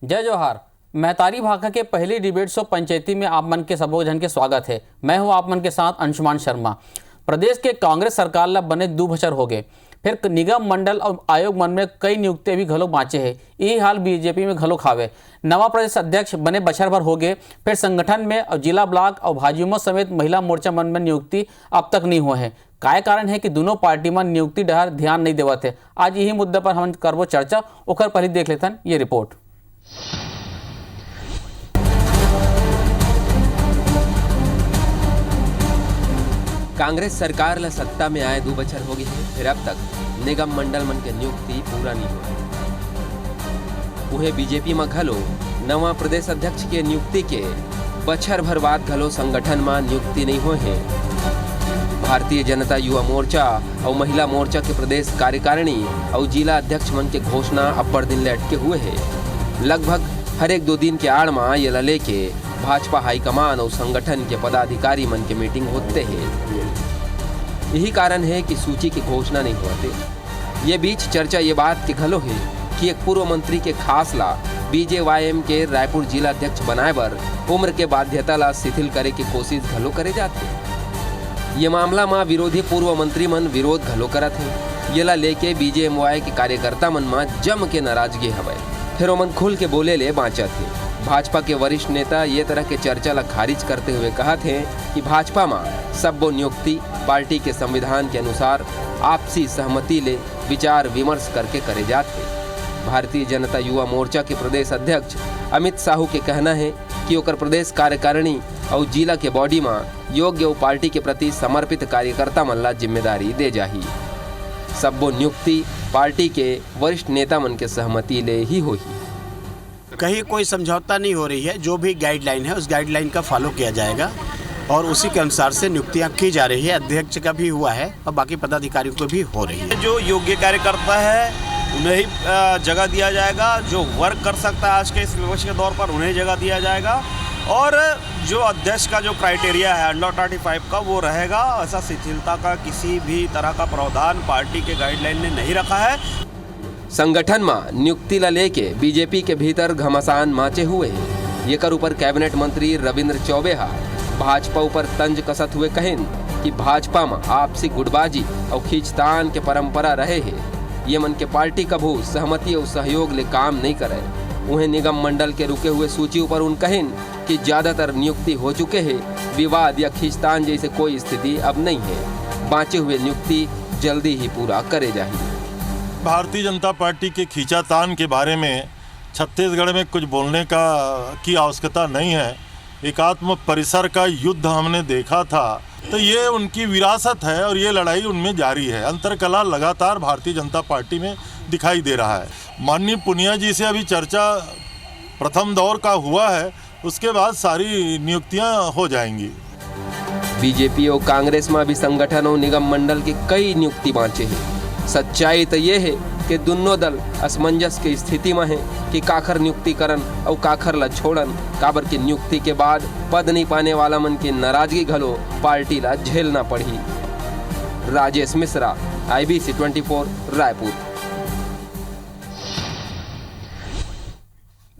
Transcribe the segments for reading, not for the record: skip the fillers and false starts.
जय जोहार। महतारी भाखा के पहली डिबेट शो पंचायती में आप मन के सबो जन के स्वागत है। मैं हूं आप मन के साथ अंशुमान शर्मा। प्रदेश के कांग्रेस सरकार ला बने 2 बछर हो गए, फिर निगम मंडल और आयोग मन में कई नियुक्ति भी घलो बाँचे है। यही हाल बीजेपी में घलो खावे। नवा प्रदेश अध्यक्ष बने बछर भर हो गए, फिर संगठन में और जिला ब्लॉक और भाजयुमो समेत महिला मोर्चा मन में नियुक्ति अब तक नहीं हुए हैं। काय कारण है कि दोनों पार्टी में नियुक्ति डहर ध्यान नहीं देवत है। आज यही मुद्दा पर हम करबो चर्चा। ओकर पहले देख लेथन ये रिपोर्ट। कांग्रेस सरकार ला सत्ता में आए 2 बछर हो गए हैं, फिर अब तक निगम मंडल मन के नियुक्ति पूरा नहीं हुआ। उहे बीजेपी में घलो नवा प्रदेश अध्यक्ष के नियुक्ति के बछर भर बाद घलो संगठन में नियुक्ति नहीं हुए हैं। भारतीय जनता युवा मोर्चा और महिला मोर्चा के प्रदेश कार्यकारिणी और जिला अध्यक्ष मन के घोषणा अब्बड़ दिन ले अटके हुए है। लगभग हर एक 2 दिन के आड़ में ये लेके भाजपा हाईकमान और संगठन के पदाधिकारी मन के मीटिंग होते हैं। यही कारण है कि सूची की घोषणा नहीं होते। ये बीच चर्चा ये बात के घलो है कि एक पूर्व मंत्री के खास ला बीजेवाईएम के रायपुर जिला अध्यक्ष बनाए बर उम्र के बाध्यता ला शिथिल करे की कोशिश घलो करे जाते। ये मामला में विरोधी पूर्व मंत्री मन विरोध घलो करत है। ये ला लेके बीजेएमवाई के कार्यकर्ता मन में जम के नाराजगी हवे। फिर ओमन खुल के बोले ले बाँचत है। भाजपा के वरिष्ठ नेता ये तरह के चर्चा ला खारिज करते हुए कहा थे कि भाजपा में सबो नियुक्ति पार्टी के संविधान के अनुसार आपसी सहमति ले विचार विमर्श करके करे जाते। भारतीय जनता युवा मोर्चा के प्रदेश अध्यक्ष अमित साहू के कहना है कि ओकर प्रदेश कार्यकारिणी और जिला के बॉडी में योग्य और पार्टी के प्रति समर्पित कार्यकर्ता मन ला जिम्मेदारी दे जाही। सबो नियुक्ति पार्टी के वरिष्ठ नेता मन के सहमति ले ही होही। कहीं कोई समझौता नहीं हो रही है। जो भी गाइडलाइन है उस गाइडलाइन का फॉलो किया जाएगा और उसी के अनुसार से नियुक्तियां की जा रही है। अध्यक्ष का भी हुआ है और बाकी पदाधिकारियों को भी हो रही है। जो योग्य कार्यकर्ता है उन्हें ही जगह दिया जाएगा। जो वर्क कर सकता है आज के इस विपक्ष के दौर पर उन्हें जगह दिया जाएगा। और जो अध्यक्ष का जो क्राइटेरिया है अंडर 35 का वो रहेगा। ऐसा शिथिलता का किसी भी तरह का प्रावधान पार्टी के गाइडलाइन ने नहीं रखा है। संगठन में नियुक्ति ला लेके बीजेपी के भीतर घमासान माचे हुए हैं। ये कर ऊपर कैबिनेट मंत्री रविंद्र चौबे हा भाजपा ऊपर तंज कसत हुए कहें कि भाजपा में आपसी गुटबाजी और खींचतान के परंपरा रहे है। ये मन के पार्टी कभू सहमति और सहयोग ले काम नहीं करे। उन्हें निगम मंडल के रुके हुए सूची ऊपर उन कहें कि ज्यादातर नियुक्ति हो चुके हैं। विवाद या खींचतान जैसे कोई स्थिति अब नहीं है। बाँचे हुए नियुक्ति जल्दी ही पूरा करे जाएगी। भारतीय जनता पार्टी के खींचातान के बारे में छत्तीसगढ़ में कुछ बोलने की आवश्यकता नहीं है। एकात्म परिसर का युद्ध हमने देखा था, तो ये उनकी विरासत है और ये लड़ाई उनमें जारी है। अंतरकला लगातार भारतीय जनता पार्टी में दिखाई दे रहा है। माननीय पुनिया जी से अभी चर्चा प्रथम दौर का हुआ है, उसके बाद सारी नियुक्तियां हो जाएंगी। बीजेपी और कांग्रेस में भी संगठन और निगम मंडल के कई नियुक्ति बाँचे हैं। सच्चाई तो ये है कि दोनों दल असमंजस की स्थिति में है कि काखर नियुक्तिकरण और काखर ला छोड़न। काबर की नियुक्ति के बाद पद नहीं पाने वाला मन की नाराजगी घलो पार्टी ला झेलना पड़ी। राजेश मिश्रा, IBC 24 रायपुर।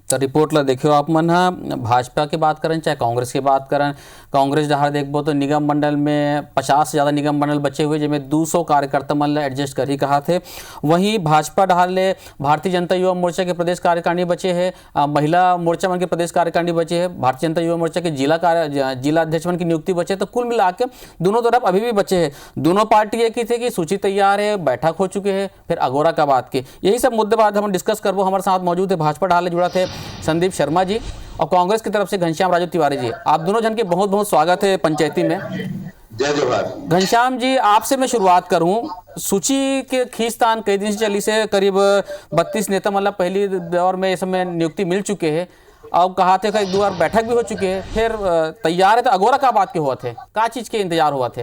तो रिपोर्ट ला देखियो आप मन हा भाजपा की बात करें चाहे कांग्रेस की बात करें। कांग्रेस जहाँ देखबो तो निगम मंडल में 50 से ज़्यादा निगम मंडल बचे हुए जिनमें 200 कार्यकर्ता मन एडजस्ट कर ही कहा थे। वहीं भाजपा डहार ले भारतीय जनता युवा मोर्चा के प्रदेश कार्यकारिणी बचे हैं। महिला मोर्चा मन के प्रदेश कार्यकारिणी बचे हैं। भारतीय जनता युवा मोर्चा के जिला अध्यक्ष मन की नियुक्ति बचे। तो कुल मिला के दोनों तरफ अभी भी बचे हैं। दोनों पार्टी एक ही थे कि सूची तैयार है, बैठक हो चुके हैं, फिर अगोरा का बात के यही सब मुद्दे बाद हम डिस्कस करबो। हमारे साथ मौजूद है भाजपा डहार ले जुड़ा थे संदीप शर्मा जी और कांग्रेस की तरफ से घनश्याम राजू तिवारी जी। आप दोनों जन के बहुत बहुत स्वागत है पंचायती में। जय जोहार। घनश्याम जी, आपसे मैं शुरुआत करूं। सूची के खींचतान कई दिन से चली से करीब 32 नेता मतलब पहली दौर में इस समय नियुक्ति मिल चुके हैं और कहा थे एक 2 बार बैठक भी हो चुके हैं, फिर तैयार है। तो अगोरा का बात के हुआ थे, क्या चीज के इंतजार हुआ थे?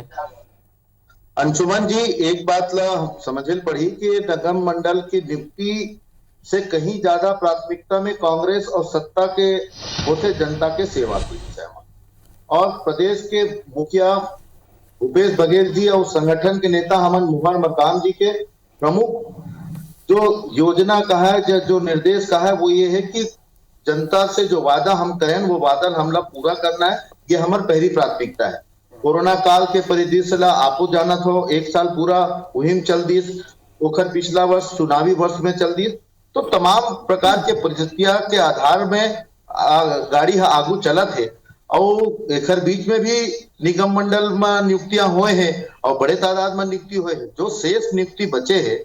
अंशुमन जी, एक बात ला समझल पड़ी कि निगम मंडल की नियुक्ति से कहीं ज्यादा प्राथमिकता में कांग्रेस और सत्ता के होते जनता के सेवा की विषय में, और प्रदेश के मुखिया भूपेश बघेल जी और संगठन के नेता हमन मोहन मकान जी के प्रमुख जो योजना का है, जो निर्देश का है, वो ये है कि जनता से जो वादा हम करें वो वादा हमला पूरा करना है, ये हमारी पहली प्राथमिकता है। कोरोना काल के परिदृश्य ला आपो जानत हो, 1 साल पूरा मुहिम चल दी, ओखर पिछला वर्ष चुनावी वर्ष में चल दी, तो तमाम प्रकार के परिस्थितियां के आधार में गाड़ी आगू चलत है और एकर बीच में भी निगम मंडल में नियुक्तियां हुए हैं और बड़े तादाद में नियुक्ति हुए हैं। जो शेष नियुक्ति बचे है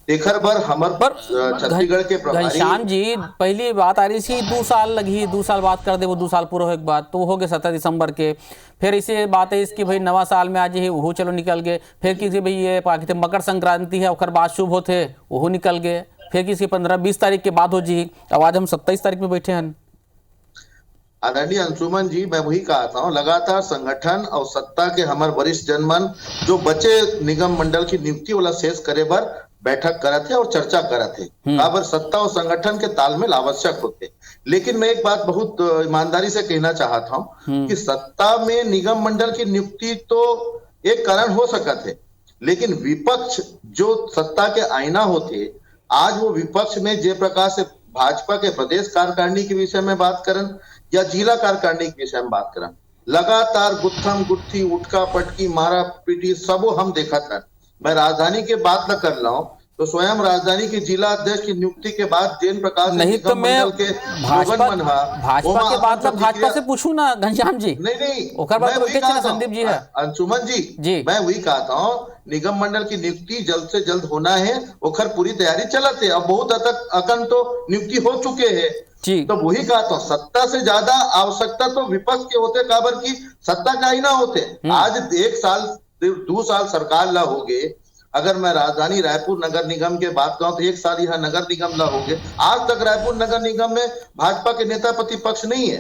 देखर बर हमर पर छत्तीसगढ़ के प्रभारी घनश्याम जी, पहली बात आ रही थी 2 साल लगी, 2 साल बात कर दे, वो 2 साल पूरा होने के बाद तो हो गए 17 दिसंबर के। फिर इसे बात है इसकी भाई नवा साल में आज ही वो चलो निकल गए। फिर किसी भाई ये पाकिस्तान मकर संक्रांति है और बाद शुभ होते वो निकल गए। फिर किसी 15-20 तारीख के बाद हो जी, अब आज हम 27 तारीख में बैठे हैं। आदरणीय अंशुमन जी, मैं वही कहता हूँ, लगातार संगठन और सत्ता के हमारे वरिष्ठ जनमन जो बचे निगम मंडल की नियुक्ति वाला शेष करे बर बैठक करत है और चर्चा करत है। बराबर सत्ता और संगठन के तालमेल आवश्यक होते। लेकिन मैं एक बात बहुत ईमानदारी से कहना चाहता हूँ कि सत्ता में निगम मंडल की नियुक्ति तो एक कारण हो सकत है, लेकिन विपक्ष जो सत्ता के आईना होते, आज वो विपक्ष में जे प्रकार से भाजपा के प्रदेश कार्यकारिणी के विषय में बात करन या जिला कार्यकारिणी के विषय में बात करन, लगातार गुत्थम गुत्थी उठका पटकी मारा पीटी सबो हम देखा था। मैं राजधानी के बात न कर रहा हूँ तो स्वयं राजधानी के जिला अध्यक्ष की नियुक्ति के बाद जिन प्रकार से नहीं तो मैं भाजपा के बात में भाजपा से पूछूं ना घनश्याम जी। नहीं संदीप जी है अंशुमन जी, मैं वही कहता हूँ निगम मंडल की नियुक्ति जल्द से जल्द होना है, ओखर पूरी तैयारी चलते है। अब बहुत हद तक अकन तो नियुक्ति हो चुके हैं, तो वही कहता हूँ सत्ता से ज्यादा आवश्यकता तो विपक्ष के होते, काबर की सत्ता का ही ना होते। आज 1 साल 2 साल सरकार ला हो गए। अगर मैं राजधानी रायपुर नगर निगम के बात करूं तो 1 साल यह नगर निगम ला हो गए। आज तक रायपुर नगर निगम में भाजपा के नेता प्रतिपक्ष नहीं है,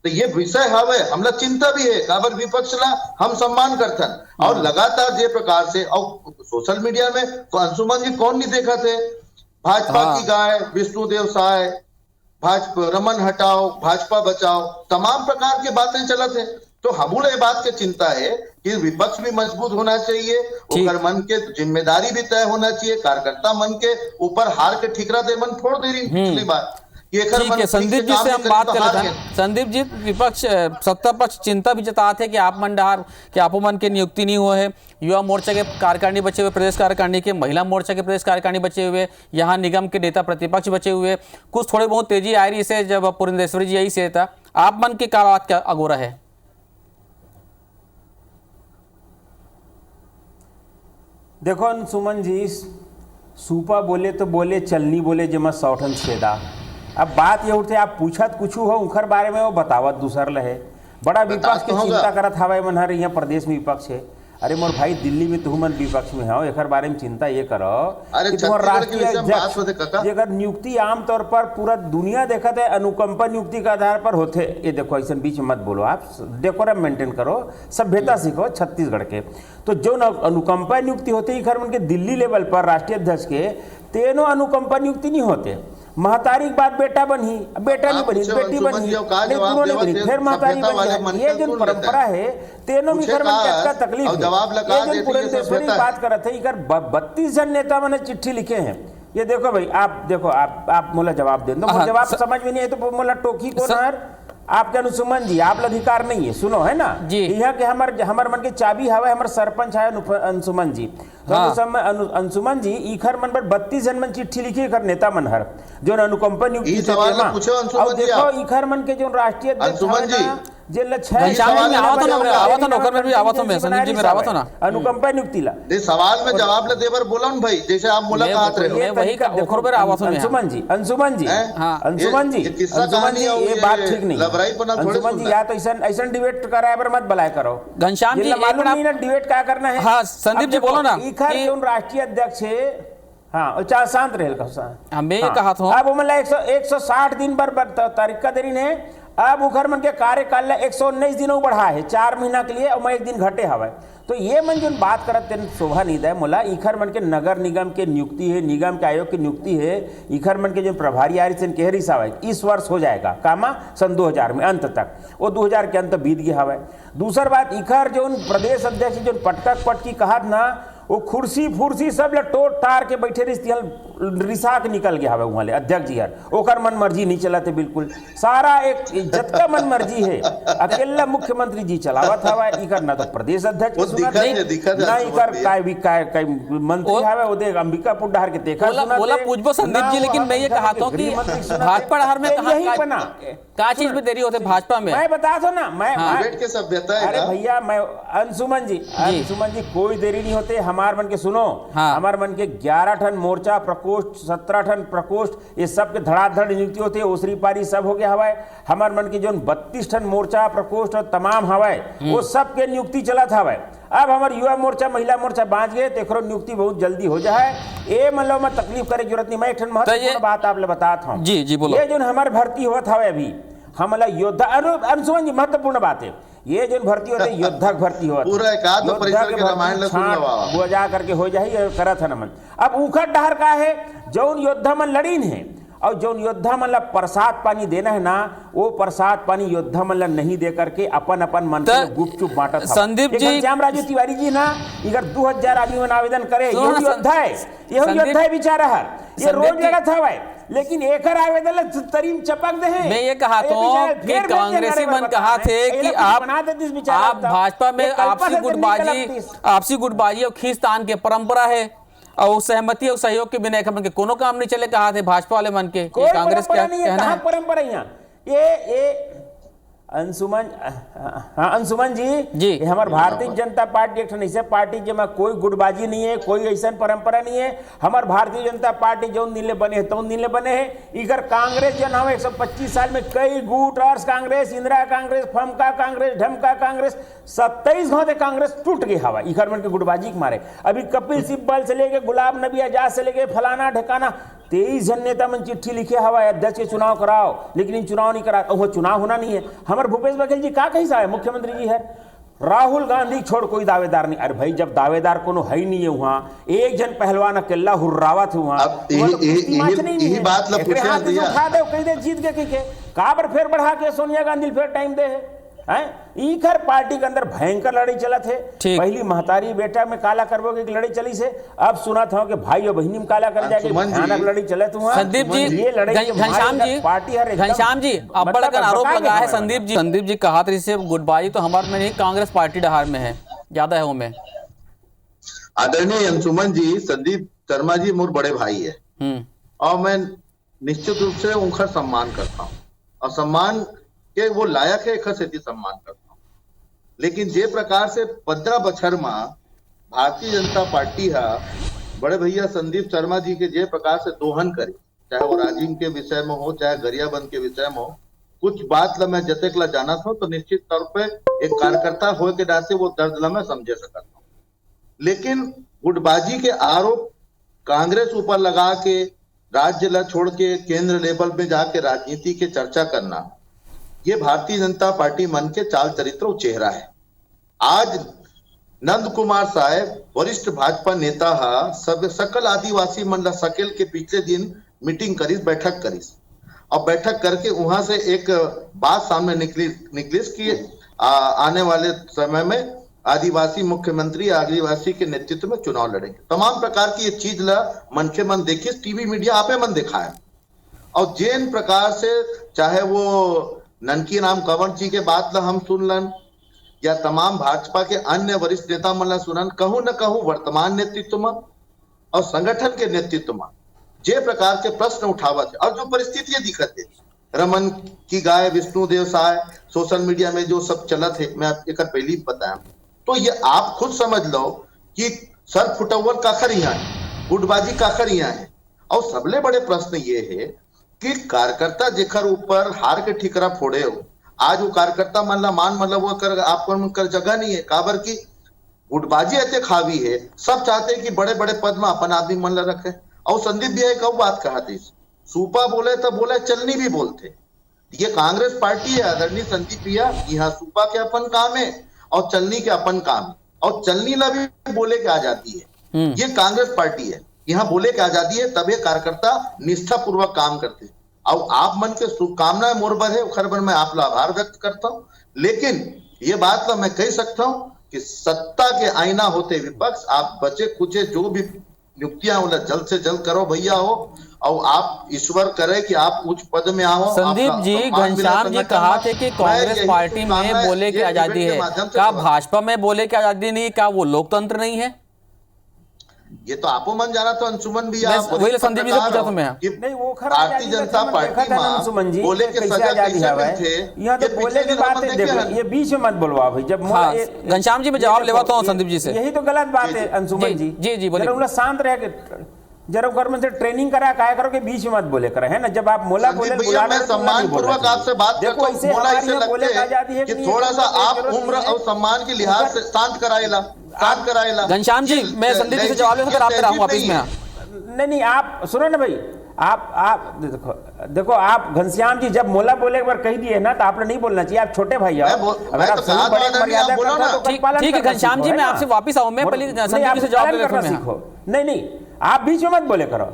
तो ये विषय हवे हमला चिंता भी है। काबर विपक्ष ला हम सम्मान करथन और लगातार जे प्रकार से और सोशल मीडिया में अंशुमन जी कौन नहीं देखा थे, भाजपा की गाय विष्णुदेव साय, भाजपा रमन हटाओ भाजपा बचाओ, तमाम प्रकार की बातें चलत है। तो हमूल ये बात की चिंता है कि विपक्ष भी मजबूत होना चाहिए, ऊपर मन के जिम्मेदारी भी तय होना चाहिए, कार्यकर्ता मन के ऊपर हार के ठिकरा दे मन फोड़ दे रही पिछली बात। ठीक है, संदीप जी से हम बात कर रहे हैं। संदीप जी, विपक्ष सत्ता पक्ष चिंता भी जताते हैं कि आप मंडहार के आपो मन के नियुक्ति नहीं हुए है, युवा मोर्चा के कार्यकारिणी बचे हुए, प्रदेश कार्यकारिणी के, महिला मोर्चा के प्रदेश कार्यकारिणी बचे हुए, यहाँ निगम के नेता प्रतिपक्ष बचे हुए, कुछ थोड़ी बहुत तेजी आ रही से जब पुरंदेश्वरी जी यही से था। आप मन के क्या बात का अगोरा है? देखो अंशुमन जी, सूपा बोले तो बोले, चलनी बोले जमा सौठन छेदा। अब बात ये उठते आप पूछत कुछ हो उनकर बारे में वो बतावत दूसर लहे। बड़ा विपक्ष की चिंता करत हवाई मन हर यहाँ प्रदेश में विपक्ष है। अरे मोर भाई दिल्ली में तुम मन विपक्ष में हो, एक बारे में चिंता ये करो कि तुम्हारा राष्ट्रीय अध्यक्ष अगर नियुक्ति आमतौर पर पूरा दुनिया देखा है अनुकंपा नियुक्ति के आधार पर होते। ये देखो ऐसा बीच में मत बोलो, आप डेकोरम मेंटेन करो, सभ्यता सीखो छत्तीसगढ़ के। तो जो अनुकंपा नियुक्ति होते ही खैर उनके दिल्ली लेवल पर राष्ट्रीय अध्यक्ष के तेनों अनुकंपा नियुक्ति नहीं होते। महतारी के बाद बेटा बनी, बेटा नहीं बनी, बेटी बनी, नहीं बनी, फिर महतारी बनी। ये जो परंपरा है तेनों में घर में क्या तकलीफ है। ये जो पुरंदेश्वरी बात करत है, इकर 32 जन नेता मैंने चिट्ठी लिखे हैं। ये देखो भाई, आप देखो, आप मोला जवाब दे दो, जवाब समझ में नहीं है तो मोला टोकी को ना आपके अंशुमन जी, आप अधिकार नहीं है, सुनो है ना जी। यह के हमार मन के चाबी हवा हमारे सरपंच है अंशुमन जी। तो अंशुमन जी इखर मन पर 32 जन मन चिट्ठी लिखी कर नेता मन हर जो अनुकंपा नियुक्ति और देखो इखर मन के जो राष्ट्रीय अध्यक्ष अनुकंपा नियुक्ति ला सवाल में जवाब ले देवर बोला भाई, जैसे आप मुलाकात रहे अंशुमन जी ये बात ठीक नहीं। अंशुमन जी या तो ऐसा डिबेट कराए पर मत बुलाया करो। घनश्याम जी डिबेट क्या करना है? हाँ संदीप जी बोलो ना। राष्ट्रीय अध्यक्ष है, हाँ चाहे शांत रहे। मैं ये कहा था अब मतलब 160 दिन पर तारीख का देरी ने अब उखर मन के कार्यकाल 119 दिनों बढ़ा है 4 महीना के लिए, और मैं 1 दिन घटे हवा। तो ये मन जो बात करत शोभा नहीं दे मोला। इखर मन के नगर निगम के नियुक्ति है, निगम के आयोग की नियुक्ति है, इखर मन के जो प्रभारी आ रही कह रही सावा इस वर्ष हो जाएगा कामा सन 2000 में अंत तक, वो 2000 के अंत बीत गया हवा। दूसर बात इखर जो प्रदेश अध्यक्ष जो पटका पटकी कहा ना वो कुर्सी फुर्सी सब ल टोट तार के बैठे रही रिसा के निकल गया हवे वहाँ ले अध्यक्ष जी हर ओकर मन मर्जी नहीं चलाते बिल्कुल सारा एक जतका मन मर्जी है अकेला मुख्यमंत्री जी चलावत हवा इकर ना तो प्रदेश अध्यक्ष वो दिखत ना इकर काय मंत्री हवे वो देख अंबिकापुर डहर के देखा बोला पूछबो संदीप जी, लेकिन मैं ये कहा था कि भाजपा डहर में क्या चीज में देरी होते भाजपा में, मैं बता दो ना मैं के सभ्यता है। अरे भैया मैं अंशुमन जी कोई देरी नहीं होते हमार मन के सुनो। हाँ। हमार मन के 11 ठन मोर्चा प्रकोष्ठ 17 ठन प्रकोष्ठ ये सब के धड़ाधड़ नियुक्ति होती है ओसरी पारी सब हो गया हवाए। हमार मन के जो 32 ठन मोर्चा प्रकोष्ठ और तमाम हवाए वो सब के नियुक्ति चला था हवाए। अब हमारे युवा मोर्चा महिला मोर्चा बांच गए तो नियुक्ति बहुत जल्दी हो जाए ये मतलब मैं तकलीफ करे जरूरत नहीं। मैं एक ठन महत्वपूर्ण बात आप बताता हूँ जी बोलो। ये जो हमारे भर्ती हुआ था अभी हमला योद्धा अंशुमन जी महत्वपूर्ण बात है ये जो भर्ती होते योद्धा भर्ती हुआ पूरा एकाध परिसर के रामायण वो जा करके हो जाए करा था नमन। अब उखड़ डहर का है जौन योद्धा मन लड़ीन है और जौन योद्धा मन ला प्रसाद पानी देना है ना वो प्रसाद पानी योद्धा मन ला नहीं दे करके अपन मन से गुपचुप बांटा था। संदीप जी राजू तिवारी जी ना इधर 2000 आदमी मन आवेदन करे यही योद्धा है योद्धा है बेचारा हर ये रोज लगा था भाई लेकिन एक आवेदन तरीम चपक दे है। मैं ये कहा था कि कांग्रेसी मन कहा थे कि आप भाजपा में आपसी गुटबाजी और खींचतान के परंपरा है और सहमति और सहयोग के बिना मन के कोनो काम नहीं चले कहा थे भाजपा वाले मन के कांग्रेस क्या कहना है परंपरा यहाँ ये अंशुमन जी हमारे भारतीय जनता पार्टी एक ऐसा पार्टी जिसमें कोई गुटबाजी नहीं है कोई ऐसा परंपरा नहीं है। हमारे भारतीय जनता पार्टी जो नीले बने हैं तो नीले बने हैं इधर कांग्रेस जो नाम 125 साल में कई गुट और कांग्रेस इंदिरा कांग्रेस फमका कांग्रेस ढमका कांग्रेस 27 घंटे कांग्रेस टूट गई हवा इधर मन के गुटबाजी के मारे। अभी कपिल सिब्बल से लेके गुलाब नबी आजाद से लेके फलाना ढकाना 23 जन नेता मन चिट्ठी लिखे हवा अध्यक्ष के चुनाव कराओ लेकिन इन चुनाव नहीं करा वो चुनाव होना नहीं है। हमारे भूपेश बघेल जी का कही सा है मुख्यमंत्री जी है राहुल गांधी छोड़ कोई दावेदार नहीं। अरे भाई जब दावेदार कोनो है नहीं है वहाँ एक जन पहलवान अकेला हुर्रावत हुआ जीत के काबर फेर बढ़ा के सोनिया गांधी फिर टाइम दे है इखर पार्टी के अंदर भयंकर लड़ाई चला थे। पहली महतारी बेटा में काला करबोगे की लड़ाई चली से अब सुना था कि भाई और बहनी में काला कर जाके भयानक लड़ाई चले तो संदीप जी ये लड़ाई घनश्याम जी अब बड़ा आरोप लगा है संदीप जी कहा था इससे गुटबाजी तो हमारे में नहीं कांग्रेस पार्टी डहार में है ज्यादा है उनमें। आदरणीय अंशुमन जी संदीप शर्मा जी मोर बड़े भाई है और मैं निश्चित रूप से उनका सम्मान करता हूँ और सम्मान के वो लायक है एक सम्मान करता हूँ। लेकिन जे प्रकार से 15 बछर में भारतीय जनता पार्टी है बड़े भैया संदीप शर्मा जी के जे प्रकार से दोहन करे चाहे वो राजीव के विषय में हो चाहे गरियाबंद के विषय में हो कुछ बात ला मैं जतेक ला जाना था तो निश्चित तौर पे एक कार्यकर्ता हो के नाते वो दर्द ला मैं समझे सकता हूँ। लेकिन गुटबाजी के आरोप कांग्रेस ऊपर लगा के राज्य ला छोड़ के केंद्र लेवल में जाके राजनीति के चर्चा करना ये भारतीय जनता पार्टी मन के चाल चरित्र चेहरा है। आज नंद कुमार साहब वरिष्ठ भाजपा नेता सब सकल आदिवासी मंडल सकेल के पिछले दिन मीटिंग करीस बैठक करीस और बैठक करके वहां से एक बात सामने निकलिस कि आने वाले समय में आदिवासी मुख्यमंत्री आदिवासी के नेतृत्व में चुनाव लड़ेंगे। तमाम प्रकार की ये चीज ला मन के मन देखिए टीवी मीडिया आपे मन देखा है और जिन प्रकार से चाहे वो ननकी राम कंवर जी के बात ला हम सुनलन या तमाम भाजपा के अन्य वरिष्ठ नेता मन ला सुनन कहूं न कहूं वर्तमान नेतृत्व में और संगठन के नेतृत्व में जे प्रकार के प्रश्न उठावत है और जो परिस्थितियां दिखत है रमन की गाय विष्णुदेव साय सोशल मीडिया में जो सब चलत है मैं एक पहले ही बताया तो ये आप खुद समझ लो कि सर फुटअवर काखर यहाँ है गुटबाजी काखर यहाँ है। और सबले बड़े प्रश्न ये है कि कार्यकर्ता जेकर ऊपर हार के ठिकरा फोड़े हो आज वो कार्यकर्ता मन ला मान मतलब वो कर आपको कर जगह नहीं है काबर की गुटबाजी ऐसे खावी है। सब चाहते हैं कि बड़े बड़े पद में अपन आदमी मन ला रखे और संदीप भैया कब बात कहा थी सूपा बोले तो बोले चलनी भी बोलते ये कांग्रेस पार्टी है आदरणीय संदीप भैया यहाँ सूपा के अपन काम है और चलनी के अपन काम है और चलनी ला भी बोले के आ जाती है। ये कांग्रेस पार्टी है यहाँ बोले के आजादी है तब ये कार्यकर्ता निष्ठा पूर्वक काम करते हैं और आप मन के शुभकामनाएं मोर बर है खर बर मैं आप आभार व्यक्त करता हूँ। लेकिन ये बात तो मैं कह सकता हूँ कि सत्ता के आईना होते विपक्ष, आप बचे कुचे जो भी नियुक्तियां हो जल्द से जल्द करो भैया हो, और आप ईश्वर करे कि आप उच्च पद में आओ। संदीप जी, घनश्याम जी कहा थे कि कांग्रेस पार्टी में बोले की आजादी है, क्या भाजपा में बोले की आजादी नहीं, क्या वो लोकतंत्र नहीं है? ये तो आपो मन जाना, तो अंशुमन भी वही संदीप जी से पूछा तो मैं नहीं, वो भारतीय जनता पार्टी में बोले के सजा कैसे मिलते, यहाँ तो बोले की बात है। देखो ये बीच में मत बोलवा भाई, जब घनश्याम जी मैं जवाब लेवाता हूँ संदीप जी से। यही तो गलत बात है अंशुमन जी। जी जी बोले, शांत रह के जरा घर में से ट्रेनिंग करा क्या करो कि बीच में मत बोले करे, है ना? जब आप मोला बोले बुला मैं सम्मान पूर्वक आपसे बात करता हूं, मोला इसे लगते है कि थोड़ा सा आप उम्र और सम्मान के लिहाज से शांत कराएला। घनश्याम जी मैं संदीप जी से जवाब लेकर आप रहा हूं वापस में। नहीं आप सुनो ना भाई, आप देखो आप घनश्याम जी जब मोला बोले एक बार कह दिए ना, तो आपने नहीं बोलना चाहिए, आप छोटे भाई हो। ठीक है घनश्याम जी, मैं आपसे वापस आऊं, मैं पहले संदीप जी से जवाब लेकर सीखो। नहीं आप बीच में मत बोले करो,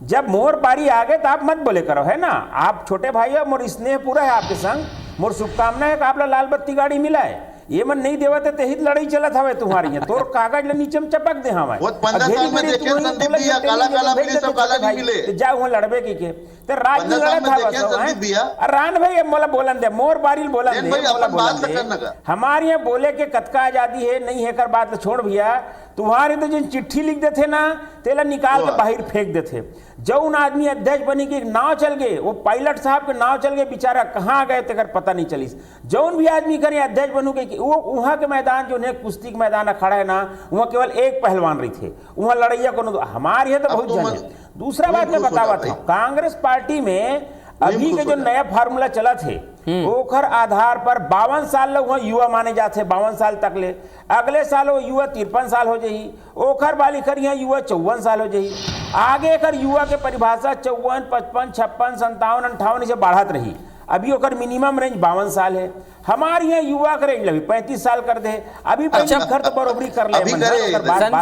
जब मोर पारी आ गए तो आप मत बोले करो, है ना? आप छोटे भाई हो, मोर स्नेह पूरा है आपके संग, मोर शुभकामना है कि आप लाल बत्ती गाड़ी मिला है। ये मन नहीं देवते ते हित लड़ाई चलत हवे तुम्हारी है, तोर कागज ले नीचे में चपक दे हमें। वो 15 साल में देखे संदीप भैया, काला मिले सब काला नहीं मिले, जा वहां लड़बे की के ते राज में लड़त हवा संदीप भैया। रान भाई मोला बोलन दे, मोर बारिल बोलन दे, मोला बोलन दे। हमारे यहाँ बोले के कतका आजादी है नहीं है कर बात छोड़ भैया। तुम्हारे तो जिन चिट्ठी लिख देते ना, तेला निकाल के बाहर फेंक देते। जौन आदमी अध्यक्ष बनी के नाव चल गए, वो पायलट साहब के नाव चल गए, बेचारा कहाँ गए तेकर पता नहीं चली। जौन भी आदमी करे अध्यक्ष बनू के, वो वहाँ के मैदान जो है कुश्ती के मैदान खड़ा है ना, वहाँ केवल एक पहलवान रही थे, वहाँ लड़ैया को हमारे यहाँ तो बहुत जन है। दूसरा बात मैं बतावा था, कांग्रेस पार्टी में अभी के जो नया फार्मूला चला थे, ओखर आधार पर 52 साल लोग वहाँ युवा माने जाते, 52 साल तक ले। अगले साल वो युवा 53 साल हो जाही, ओखर बाली कर यहाँ युवा 54 साल हो जाही। आगे कर युवा के परिभाषा 54, 55, 56, 57, 58 से बढ़त रही। अभी ओकर मिनिमम रेंज 52 साल है। हमारे यहाँ युवा का रेंज अभी 35 साल कर दे। अभी घर तो बरोबरी कर ले।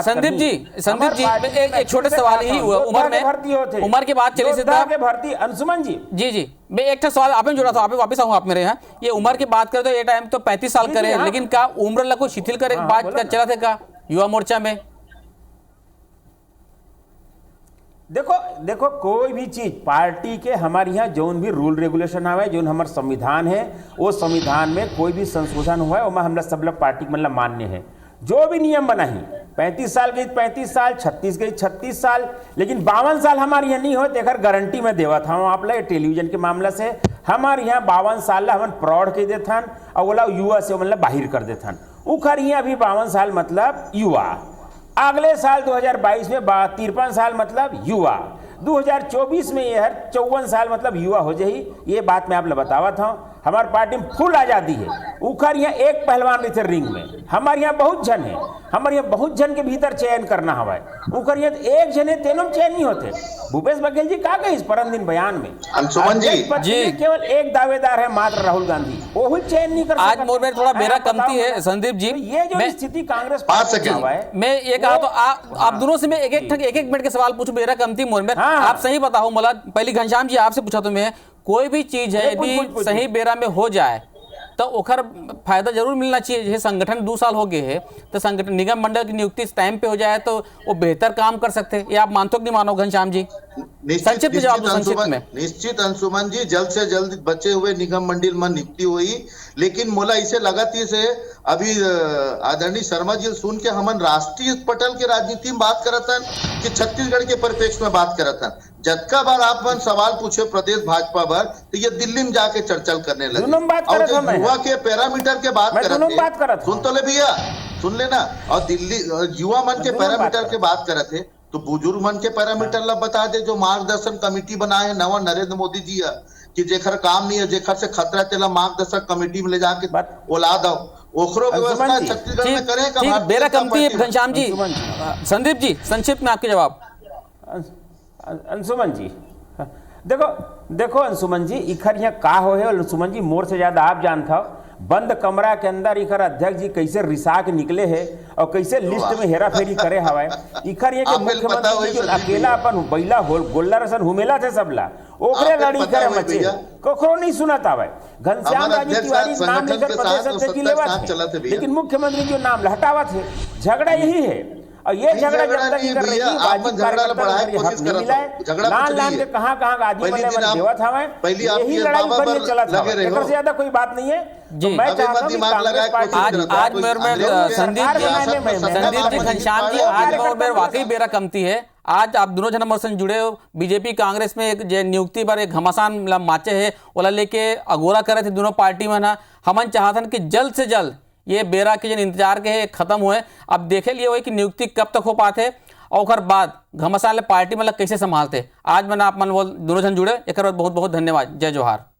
संदीप जी एक छोटे सवाल ही उम्र में भर्ती होते, उम्र की बात चली के भर्ती। अंशुमन जी जी मैं एक सवाल आपने जोड़ा था, आप वापस आऊँ आप मेरे यहाँ। ये उम्र की बात करें तो ये टाइम तो 35 साल करे, लेकिन का उम्र लगो शिथिल करे बात चला थे का युवा मोर्चा में? देखो कोई भी चीज पार्टी के हमारे यहाँ जौन भी रूल रेगुलेशन आवे, जौन हमारे संविधान है, वो संविधान में कोई भी संशोधन हुआ है, वो हम सब लोग पार्टी मतलब मान्य है। जो भी नियम बना ही 35 साल गई 35 साल, 36 गई 36 साल, लेकिन 52 साल हमारे यहाँ नहीं हो। देखकर गारंटी में देवा था आप लोग टेलीविजन के मामला से, हमारे यहाँ 52 साल हम प्रौढ़ कह देथन और बोला युवा से मतलब बाहर कर देथन। उखर यहाँ अभी 52 साल मतलब युवा, अगले साल 2022 में 53 साल मतलब युवा, 2024 में यह 54 साल मतलब युवा हो जाही। ये बात मैं आप लोग बतावा था। हमारी पार्टी में फुल आजादी है। उखर यहाँ एक पहलवान रही थे रिंग में, हमारे यहाँ बहुत जन है, हमारे यहाँ बहुत जन के भीतर चयन करना हवा। उखर यहाँ एक जन है, तीनों चयन नहीं होते। भूपेश बघेल जी कहा गए इस परम दिन बयान में, अंशुमन जी केवल एक दावेदार है मात्र राहुल गांधी, वो चयन नहीं कर। आज मोर में थोड़ा मेरा कमती है संदीप जी, ये जो स्थिति कांग्रेस पार्टी में है, मैं ये कहा तो आप दोनों से मैं एक मिनट के सवाल पूछूं, मेरा कमती मोर में आप सही बताओ। मला पहले घनश्याम जी आपसे पूछा तो मैं, कोई भी चीज है यदि सही बेरा में हो जाए तो ओखर फायदा जरूर मिलना चाहिए। जैसे संगठन 2 साल हो गए हैं, तो संगठन निगम मंडल की नियुक्ति इस टाइम पे हो जाए तो वो बेहतर काम कर सकते हैं। ये आप मानते हो कि नहीं मानो घनश्याम जी? संक्षिप्त जवाब दो, संक्षिप्त में। निश्चित अंशुमन जी, जल्द से जल्द बचे हुए निगम मंडल में नियुक्ति हुई, लेकिन मोला इसे लगाती से अभी आदरणीय शर्मा जी सुन के हमन राष्ट्रीय पटल के राजनीति में बात करतन कि छत्तीसगढ़ के परिप्रेक्ष्य में बात करतन। जतका बार आप मन सवाल पूछे प्रदेश भाजपा पर, तो ये दिल्ली में जाके चर्चा करने लगे और युवा के पैरामीटर के बात करते, सुन तो ले भैया, सुन लेना। और दिल्ली युवा मन के पैरामीटर के बात करते, तो बुजुर्ग मन के पैरामीटर ला बता दे। जो मार्गदर्शन कमेटी बनाए नवा नरेंद्र मोदी जी कि जेखर काम नहीं है, जेखर से खतरा तेला मार्गदर्शक कमेटी में ले जाके ओला दो, ओखरो व्यवस्था छत्तीसगढ़ में करें। मेरा कमती है घनश्याम जी। संदीप जी संक्षिप्त में आपके जवाब। अंशुमन जी देखो अंशुमन जी, इखर यहाँ का हो है, अंशुमन जी मोर से ज्यादा आप जानता हो। बंद कमरा के अंदर इखर अध्यक्ष जी कैसे रिसा के निकले है और कैसे लिस्ट में हेरा फेरी करे हवाए। इखर ये के मुख्यमंत्री जो अकेला अपन बैला गोल्ला रसन हुमेला थे सबला, ओकरे आपके लड़ी पता करे है मचे भैया, ककरो नहीं सुनत आवे। घनश्याम हमारा राजू अध्यक्ष तिवारी साहब नाम संगठन लेकर के प्रदेश साथ और अध्यक्ष की सत्ता लेवत साथ चलते है, भैया। लेकिन मुख्यमंत्री जो नाम हटावत है, झगड़ा यही है। और ये नहीं, झगड़ा झगड़ा जब तक नहीं कर रही भैया, थी, आप भाजपा झगड़ा कार्यकर्ता बढ़ाए को कोशिश हक नहीं करत मिला हो। है। झगड़ा लान कुछ लान नहीं के है। कहाँ आदमी पहली बल्ले दिन आप- देवत हवे, पहली आप यही ये लड़ाई बाबा भर में पर चलत लगे हवे। रहे एकर हो। से ज्यादा कोई बात नहीं है। जी। तो मैं अभी चाहता मत हूं कि दिमाग कांग्रेस लगाए पार्टी कोशिश आज करत हो। आज कोई मेरे में अंग्रेज के संदीप सरकार जी बनाने में मेहनत संदीप जी करना घनश्याम जी पड़ेगा। आज और मेरे वाकई बेरा कमती है। आज आप दोनों जन हमारे संग जुड़े हो, बीजेपी कांग्रेस में एक जे नियुक्ति पर एक घमासान माचे है ओला लेके अगोरा करे थे दोनों पार्टी में ना। हमन चाहतन कि जल्द से जल्द ये बेरा के जन इंतजार के है खत्म हुए। अब देखे लिए हुए कि नियुक्ति कब तक हो पाते और ओकर बाद घमासान पार्टी मतलब कैसे संभालते। आज मैंने आप मन दोनों जन जुड़े, एक बहुत बहुत धन्यवाद। जय जोहार।